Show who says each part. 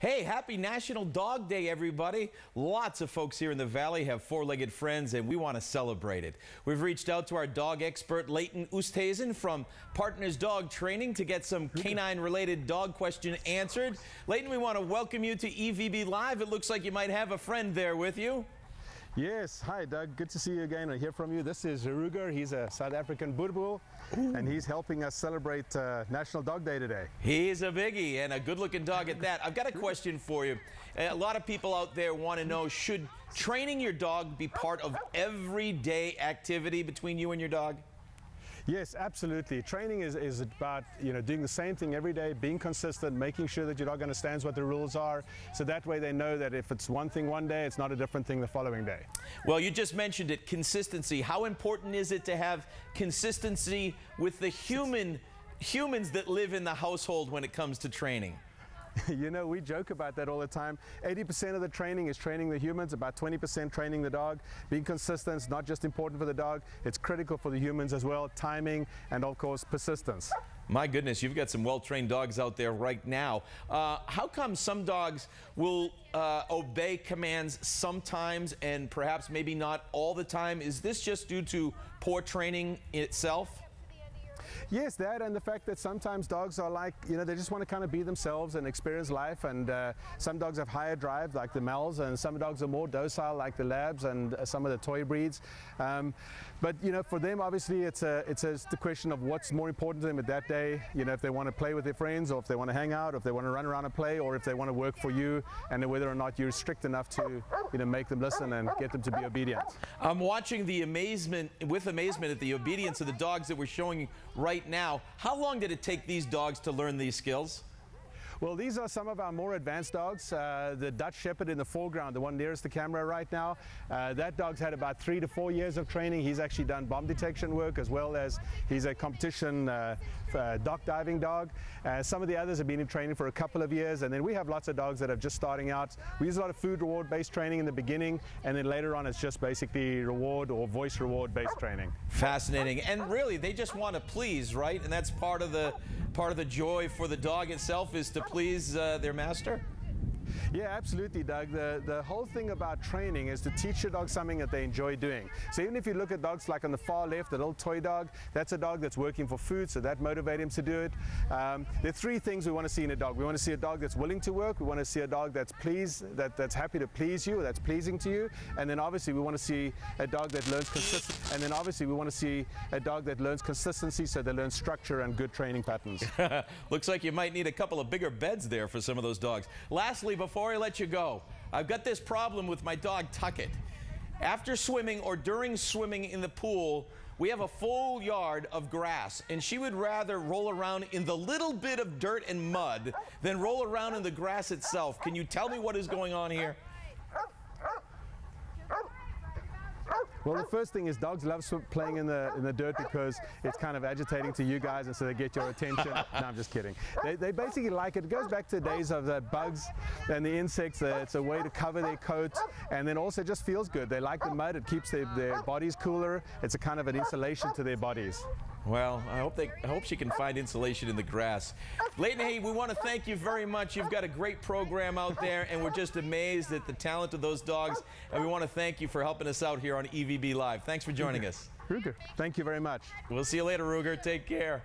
Speaker 1: Hey, happy National Dog Day, everybody. Lots of folks here in the Valley have four-legged friends, and we want to celebrate it. We've reached out to our dog expert, Leighton and from Partners Dog Training to get some canine-related dog question answered. Leighton, we want to welcome you to EVB Live. It looks like you might have a friend there with you.
Speaker 2: Yes, hi Doug, good to see you again and hear from you. This is Ruger. He's a South African Boerboel, and he's helping us celebrate National Dog Day today.
Speaker 1: He's a biggie and a good-looking dog at that. I've got a question for you. A lot of people out there want to know, should training your dog be part of everyday activity between you and your dog?
Speaker 2: Yes, absolutely. Training is about, doing the same thing every day, being consistent, making sure that your dog understands what the rules are, so that way they know that if it's one thing one day, it's not a different thing the following day.
Speaker 1: Well, you just mentioned it, consistency. How important is it to have consistency with the humans that live in the household when it comes to training?
Speaker 2: We joke about that all the time. 80% of the training is training the humans, about 20% training the dog. Being consistent is not just important for the dog, it's critical for the humans as well. Timing and, of course, persistence.
Speaker 1: My goodness, you've got some well-trained dogs out there right now. How come some dogs will obey commands sometimes and perhaps maybe not all the time? Is this just due to poor training itself?
Speaker 2: Yes, that and the fact that sometimes dogs are like, they just want to kind of be themselves and experience life, and some dogs have higher drive like the Mals, and some dogs are more docile like the Labs and some of the toy breeds. But for them obviously it's the question of what's more important to them at that day, if they want to play with their friends, or if they want to hang out, or if they want to run around and play, or if they want to work for you, and whether or not you're strict enough to make them listen and get them to be obedient.
Speaker 1: I'm watching with amazement at the obedience of the dogs that we're showing right now. How long did it take these dogs to learn these skills?
Speaker 2: Well, these are some of our more advanced dogs. The Dutch Shepherd in the foreground, the one nearest the camera right now, that dog's had about 3 to 4 years of training. He's actually done bomb detection work, as well as he's a competition dock diving dog. Some of the others have been in training for a couple of years, and then we have lots of dogs that are just starting out. We use a lot of food reward based training in the beginning, and then later on it's just basically reward or voice reward based training.
Speaker 1: Fascinating. And really, they just want to please, right? And that's part of the joy for the dog itself, is to please their master?
Speaker 2: Yeah, absolutely, Doug. The whole thing about training is to teach your dog something that they enjoy doing. So even if you look at dogs like on the far left, the little toy dog, that's a dog that's working for food, so that motivates him to do it. There are 3 things we want to see in a dog. We want to see a dog that's willing to work. We want to see a dog that's that's happy to please you, that's pleasing to you. And then obviously we want to see a dog that learns consistency, so they learn structure and good training patterns.
Speaker 1: Looks like you might need a couple of bigger beds there for some of those dogs. Lastly, before I let you go, I've got this problem with my dog Tucket. After swimming or during swimming in the pool, we have a full yard of grass, and she would rather roll around in the little bit of dirt and mud than roll around in the grass itself. Can you tell me what is going on here?
Speaker 2: Well, the first thing is dogs love playing in the dirt because it's kind of agitating to you guys, and so they get your attention. No, I'm just kidding. They basically like it. It goes back to the days of the bugs and the insects. It's a way to cover their coat, and then also just feels good. They like the mud. It keeps their bodies cooler. It's a kind of an insulation to their bodies.
Speaker 1: Well, I hope she can find insulation in the grass. Leighton, hey, we want to thank you very much. You've got a great program out there, and we're just amazed at the talent of those dogs. And we want to thank you for helping us out here on EVB Live. Thanks for joining us.
Speaker 2: Ruger, thank you very much.
Speaker 1: We'll see you later, Ruger. Take care.